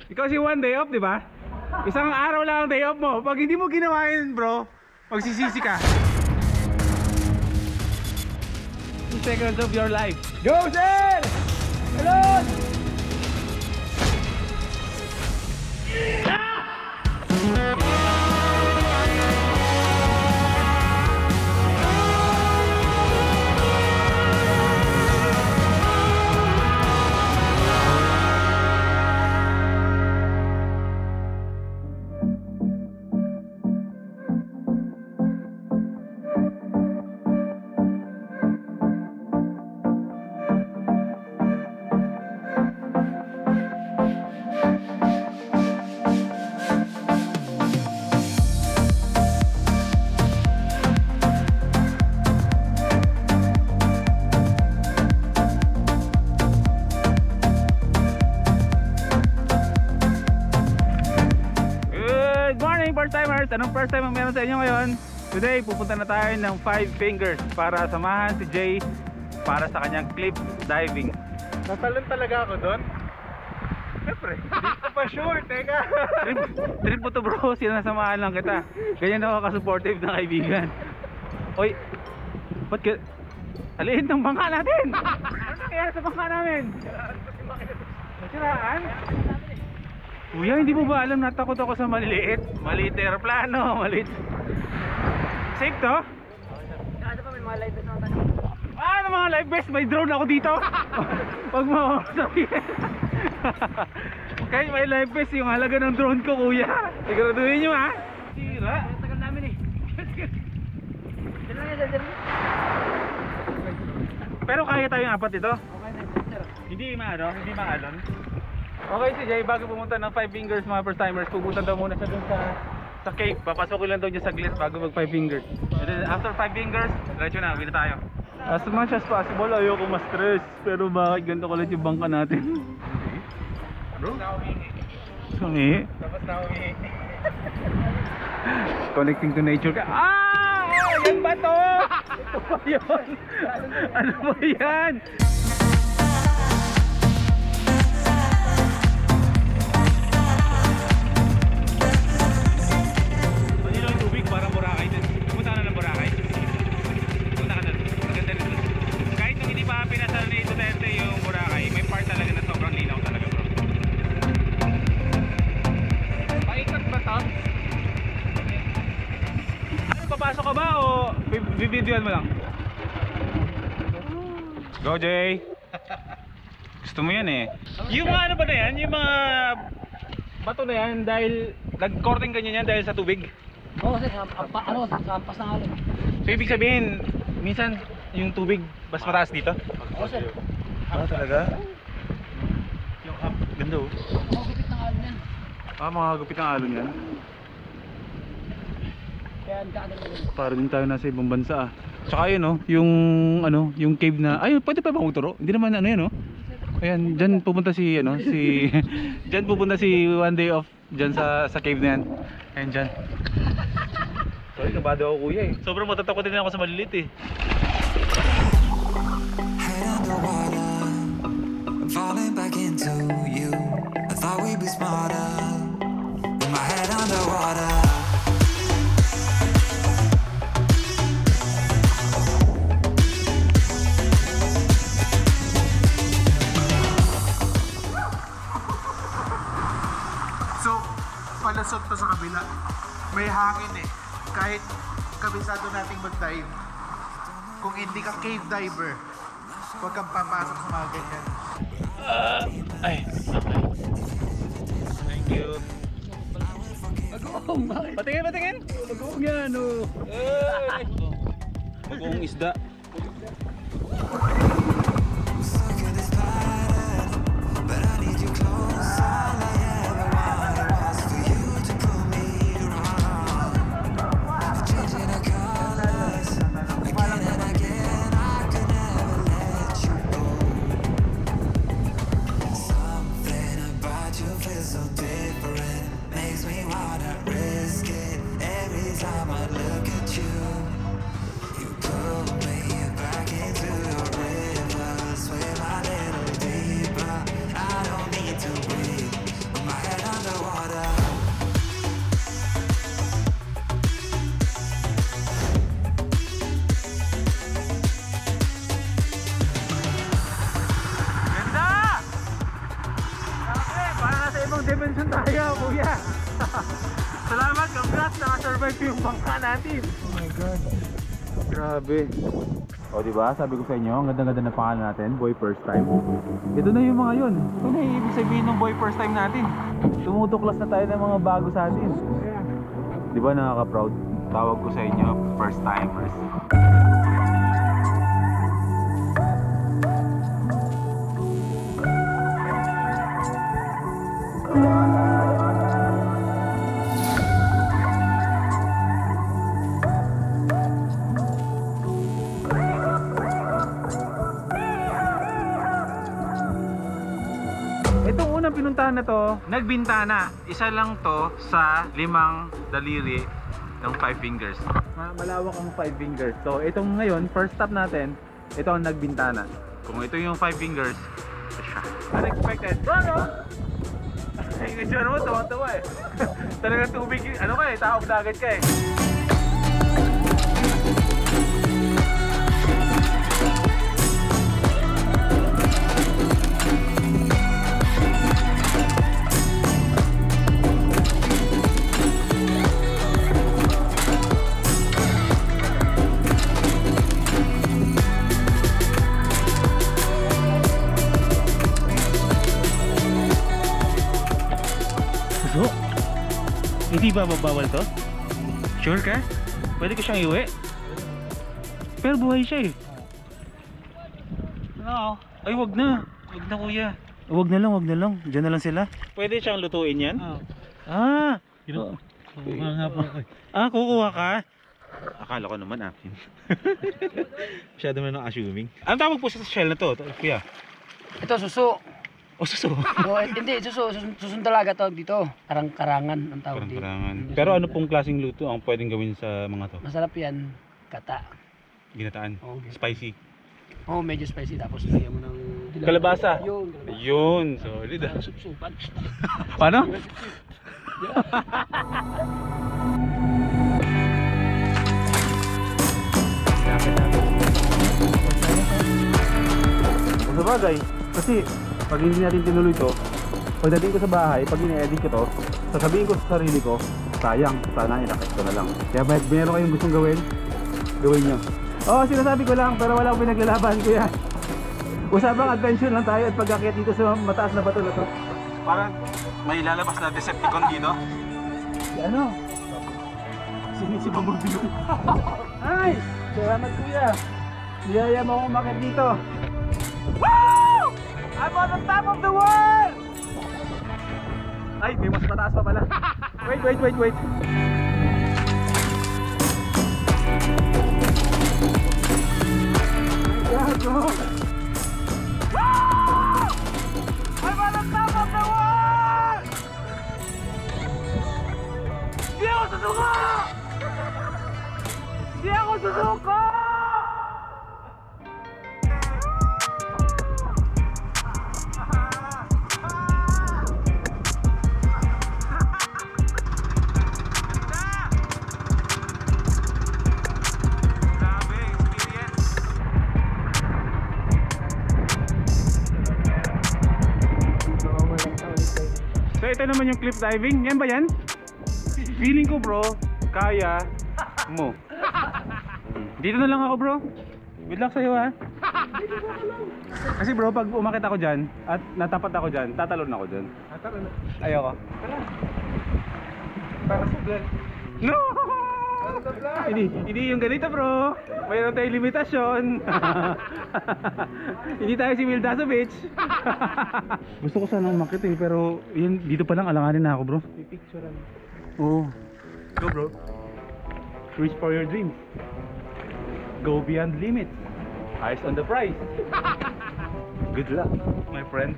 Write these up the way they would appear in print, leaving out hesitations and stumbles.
Ikaw si one day off, di ba? Isang araw lang ang day off mo. Pag hindi mo ginawa yun, bro, magsisisi ka. 2 seconds of your life. Go, sir! Hello! First-timers, anong first time ang meron sa inyo ngayon? Today, pupunta na tayo ng 5 fingers para samahan si Jay para sa kanyang cliff diving. Natalon talaga ako doon? Siyempre, hindi ko pa sure, teka. Trip mo to bro, sinasamahan lang kita. Ganyan ako ka-supportive na kaibigan. Oy, ba't ka... Alihin ng bangka natin! Ano nangyayari sa bangka namin? Nasiraan? Kuya, hindi mo ba alam, natakot ako sa maliliit? Maliit aeroplano, maliit. Safe to? Ano pa, may mga live vest naman tayo. Ano mga live vest? May drone ako dito. Huwag mo sabihin. Kahit may live vest, yung halaga ng drone ko, kuya. Siguraduhin nyo ha. Sira. Tagal namin eh. Dito. Pero kaya tayong apat ito. Okay na, sir. Hindi maalon. Okay si Jay, bago pumunta ng 5 fingers mga first timers, pupunta daw muna siya dun sa cave. Papasokin lang daw niya saglit bago mag 5 fingers. And then after 5 fingers, diretso na, uwi na tayo. As much as possible, ayoko ma-stress. Pero bakit ganito kulit yung bangka natin? Bro? Tapos na umihi. Sungi? Tapos na umihi. Connecting to nature ka. Ah! Yan ba to? Ano ba yun? Ano ba yan? Parang Boracay din. Pumunta ka na ng Boracay. Pumunta ka na. Maganda rin doon. Kahit nung hindi pa pinasal ni Duterte yung Boracay, may part talaga na sobrang linaw talaga bro. Paikot ba to? Ano, papasok ka ba o bibidyoan mo lang? Go Jay! Gusto mo yan eh. Yung mga ano ba na yan? Yung mga bato na yan dahil nag-courting ganyan yan dahil sa tubig? Oo, sir. Sampas na alon. So ibig sabihin, minsan yung tubig mas mataas dito? Oo, sir. Ah, talaga? Yung up, ganda oh. Mga gupit ng alon yan. Ah, mga gupit ng alon yan. Kaya ang gagawin ko. Para din tayo nasa ibang bansa ah. Tsaka yun oh, yung cave na, ay pwede pa bang uturo? Hindi naman ano yan oh. Ayan, dyan pupunta si dyan pupunta si one day off dyan sa cave na yan. Ayan dyan. Sorry, nabado ako kuya eh. Sobrang matatakot din ako sa malilit eh. Head underwater, I'm falling back into you. I thought we'd be smarter, with my head underwater. So, palusot pa sa kabila. May hangin eh. Kahit kabisado nating mag-dive, kung hindi ka cave diver, huwag kang papasok sa mga ganyan. Ay, okay. Thank you. Bagoong, bakit? Patingin! Bagoong yan, oh. Bagong isda. Stuck in this pattern, but I need you close. All I ever wanted was for you to prove me wrong. Changing the colors again and again. I could never let you go. Something about you feels so different. Makes me wanna risk it every time I look at you. You pull me back into your river, swim a little deeper. I don't need to breathe. My head Ibang dimension tayo, kuya. Salamat, congrats, nakasurvive yung bangka natin. Oh my God. Grabe. O diba, sabi ko sa inyo, ang ganda-ganda na pangalan natin, Boy First Time. Ito na yung mga yun. Ito na yung ibig sabihin ng Boy First Time natin. Tumutuklas na tayo ng mga bago sa atin. Diba nakaka-proud? Tawag ko sa inyo, first timers. Itong unang pinuntahan na to, nagbintana. Isa lang to sa 5 daliri ng 5 fingers. Malawak ang 5 fingers. So itong ngayon, first stop natin, ito ang nagbintana. Kung ito yung 5 fingers, ito siya. Unexpected. Ano? Ay, nagsyon mo, tawa-tawa eh. Talagang tubig, ano ka eh, taob dagat ka eh. Hindi ba mabawal to? Sure ka? Pwede ko siyang iuwi? Pero buhay siya eh. No. Ay wag na. Wag na kuya. Wag na lang, wag na lang. Diyan na lang sila. Pwede siyang lutuin yan? Oo. Ah! Kukuha nga po ako. Ah, kukuha ka? Akala ko naman akin. Masyado man ang assuming. Ang tawag po sa shell na to, kuya? Ito, suso. O suso? Hindi, susong talaga tawag dito. Karang-karangan ang tawag dito. Karang-karangan. Pero ano pong klaseng luto ang pwedeng gawin sa mga to? Masarap yan. Kata. Ginataan? Oo, Spicy? oh, medyo spicy. Tapos lagyan mo ng Kalabasa? Yun. Yun, solid ah. Sup-supan. Paano? Kung sa bagay, kasi pag hindi natin tinuloy to, pagdating ko sa bahay, pag ine-edit ko to, sasabihin ko sa sarili ko, sayang, sana inakit ko na lang. Kaya meron kayong gustong gawin, gawin nyo. Oo, sinasabi ko lang, pero wala akong pinaglalaban ko yan. Usapang adventure lang tayo at pag-akyat dito sa mataas na bato na to. Parang may lalabas na Decepticon dito. Si ano? Si Bumblebee. Ay! Salamat kuya. Niyaya mo akong umakyat dito. Woo! I'm on the top of the world! Ay, may mas mataas pa pala. Wait. Yeah, bro. I'm on the top of the world! Di ako susuko! Di ako susuko! So ito naman yung cliff diving. Yan ba yan? Feeling ko bro, kaya mo. Dito na lang ako bro. Good luck sa'yo ha. Kasi bro, pag umakit ako dyan at natapat ako dyan, tatalon ako dyan. Ayoko. Para sa vlog. No! Hindi yung ganito bro. Mayroon tayong limitasyon. Hindi tayo si Will Dasovich. Gusto ko sana umakit eh, pero yun, dito pa lang alanganin na ako bro. Pipicturean. Oo. Go bro. Reach for your dreams. Go beyond limits. Eyes on the prize. Good luck, my friend.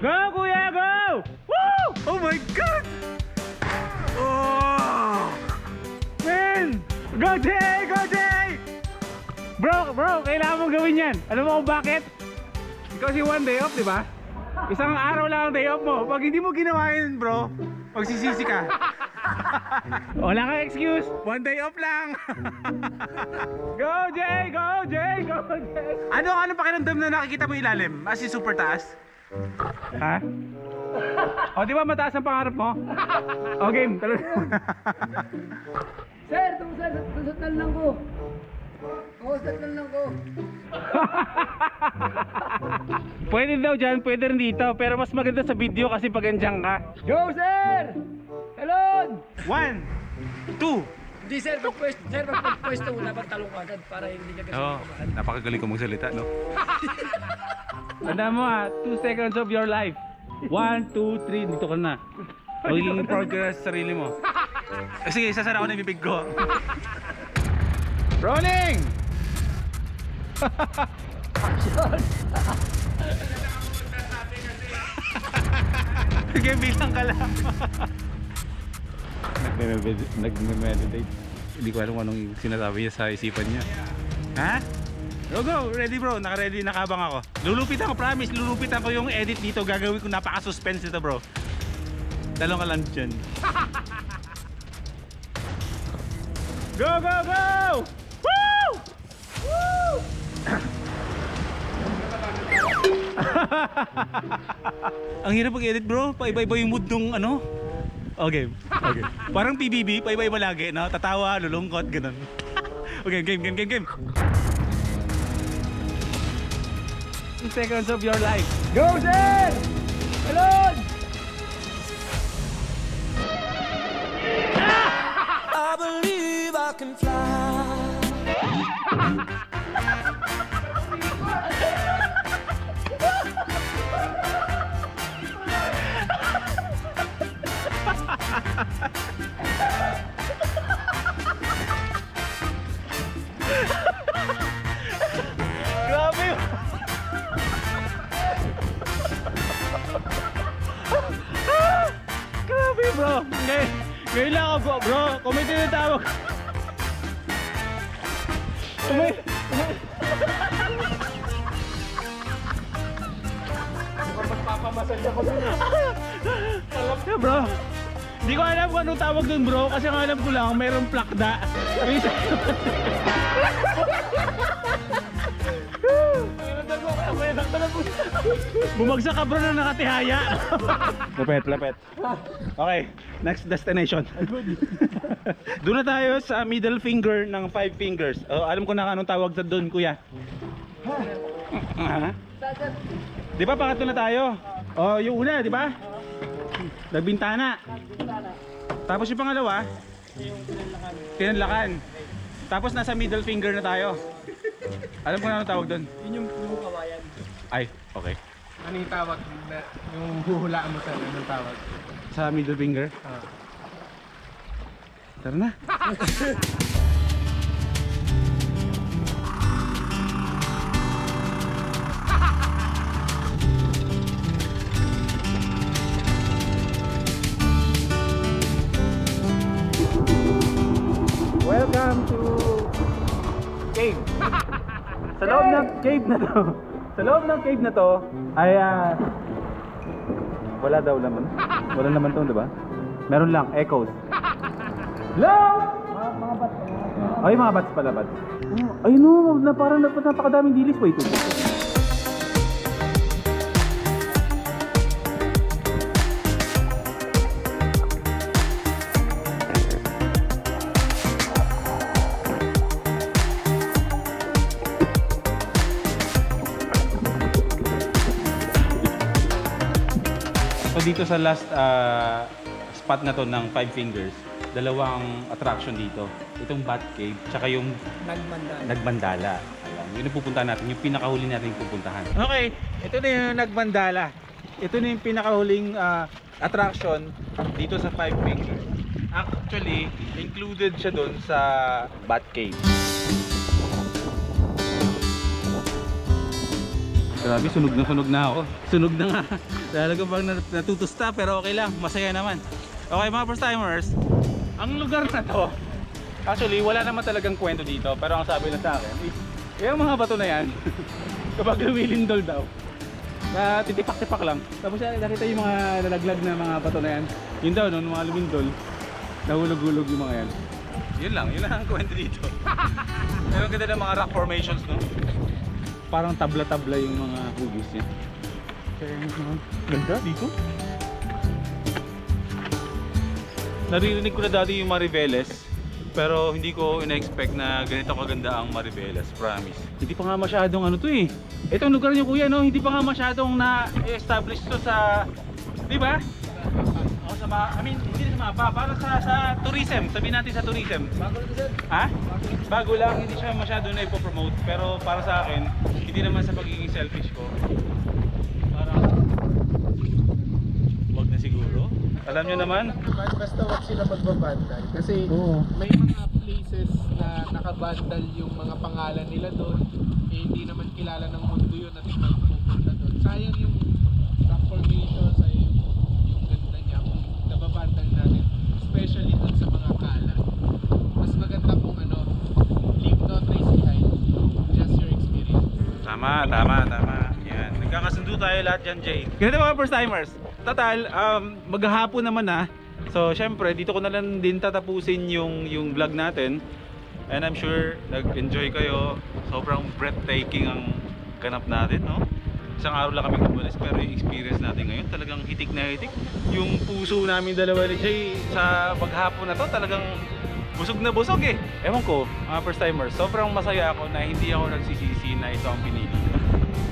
Go kuya, go! Woo! Oh my god! Oh! Man! Go Jay! Go Jay! Bro, kailangan mong gawin yan. Alam mo kung bakit? Kasi one day off, di ba? Isang araw lang ang day off mo. Pag hindi mo ginawa yun, bro, magsisisi ka. Wala kang excuse. One day off lang. Go Jay! Go Jay! Go Jay! Ano pakiramdam na nakikita mo ilalim? As in super taas? Ha? O, di ba mataas ang pangarap mo? O, game. Talaga. Sir, tusot lang ko. Tusot lang ko. Pwede daw dyan, pwede rin dito. Pero mas maganda sa video kasi pag andyan ka. Go, sir! Hello! 1, 2. Hindi, sir, pagpwesto, dapat talong agad para hindi ka kasi Oo, napakagaling ko magsalita, no? Tandaan mo 2 seconds of your life. 1, 2, 3, dito ka na. Magiging progress sa sarili mo. Sige, sasara ko na yung bibig ko. Rolling! Sige, bilang ka lang. Nagme-meditate. Hindi ko alam kung anong sinasabi niya sa isipan niya. Ha? Go! Ready bro, naka-ready, nakabang ako. Lulupitan ko, promise, lulupitan ko yung edit dito. Gagawin ko napaka-suspense nito bro. Talong ka lang dyan. Go! Woo! Woo! Ang hirap pag-edit bro, paiba-iba yung mood nung ano. Okay. Parang PBB, paiba-iba lagi, no? Tatawa, lulungkot, ganun. Okay, game. 2 seconds of your life. Go, sir! Hello! I believe I can fly. Grabe! Grabe bro! Ngayon lang ako bro, kung may tinatawag. Bro, hindi ko alam kung anong tawag dun bro, kasi ang alam ko lang mayroong plakda. Bumagsak ka bro na nakatihaya. Lapet. Okay, next destination. Doon na tayo sa middle finger ng 5 fingers. Alam ko na anong tawag sa doon kuya. Di ba pangatlo na tayo? Yung una, di ba? Nagbintana. Tapos yung pangalawa, tinanlakan. Tapos nasa middle finger na tayo. Alam ko na anong tawag doon. Yun yung kawayan. Ay, okay. Ano yung tawag? Yung huhulaan mo sa anong tawag? Sa middle finger? Tara na. Welcome to cave. Sa loob ng cave na to. Sa loob ng cave na to ay wala daw naman. Wala naman to, 'di ba? Meron lang echoes. Hello! Mga bat. Ay, mga bats pala, bats. Ay no, parang napakadaming dilis. Wait. So dito sa last spot na to ng 5 fingers, dalawang attraction dito. Itong Bat Cave, tsaka yung Nagmandala. Ayan, yun ang pupuntahan natin, yung pinakahuli natin pupuntahan. Okay, ito na yung Nagmandala. Ito na yung pinakahuling attraction dito sa 5 fingers. Actually, included siya doon sa Bat Cave. Grabe, sunog na ako. Sunog na nga. Talaga bang natutusta, pero okay lang, masaya naman. Okay mga first timers, ang lugar na to, actually wala naman talagang kwento dito, pero ang sabi na sa akin is, yung mga bato na yan, kapag lumilindol daw, na titipak-tipak lang. Tapos nakita yung mga nalaglag na mga bato na yan, yun daw, no, mga lumindol, nahulog-hulog yung mga yan. Yun lang ang kwento dito. Pero ang ganda ng mga rock formations, no? Parang tabla-tabla yung mga hugis niya. Ganda dito. Naririnig ko na dati yung Mariveles, pero hindi ko ina-expect na ganito kaganda ang Mariveles, promise. Hindi pa nga masyadong ano to eh. Itong lugar niyo kuya, no, hindi pa nga masyadong na-establish to sa, di ba? O sa I mean, hindi na sa mapa, para sa tourism, sabihin natin sa tourism. Bago lang sir. Ha? Bago lang, hindi siya masyado na ipopromote, pero para sa akin, hindi naman sa pagiging selfish ko. Parang, wag na siguro. Alam nyo naman, Basta wag sila magbabandal. Kasi may mga places na nakabandal yung mga pangalan nila doon. Eh, hindi naman kilala ng mundo yun at magpupunta doon. Sayang yung rock formation, sayang yung ganda niya kung nababandal natin. Especially doon sa mga kalat. Mas maganda kung ano, leave no trace behind. Just your experience. tama. Yan. Nagkakasundo tayo lahat dyan, Jay. Ganito mga first timers. Total, maghahapon naman na. So, syempre, dito ko na lang din tatapusin yung vlog natin. And I'm sure nag-enjoy kayo. Sobrang breathtaking ang ganap natin, no? Isang araw lang kami umalis, pero yung experience natin ngayon talagang hitik na hitik. Yung puso namin dalawa ni Jay sa maghapon na to talagang busog na busog eh. Ewan ko, mga first timers, sobrang masaya ako na hindi ako nagsisisi na ito ang pinili ko.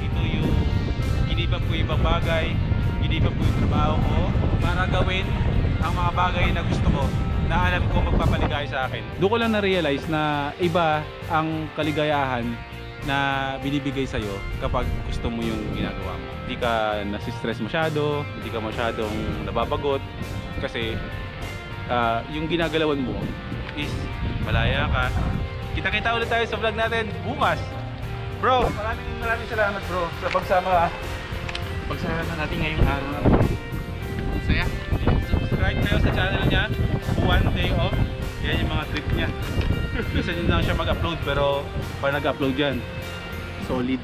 Ito yung ginibap ko ibang bagay, ginibap ko yung trabaho ko para gawin ang mga bagay na gusto ko na alam ko magpapaligaya sa akin. Doon ko lang na-realize na iba ang kaligayahan na binibigay sa'yo kapag gusto mo yung ginagawa mo. Hindi ka nasistress masyado, hindi ka masyadong nababagot kasi yung ginagalawan mo is malaya ka. Kita-kita ulit tayo sa vlog natin bukas. Bro, maraming salamat bro sa pagsama natin ngayong araw na to. Saya. Subscribe kayo sa channel niya, One Day Off. Yan yung mga trip niya. Minsan yun lang siya mag-upload pero pag nag-upload yan, solid.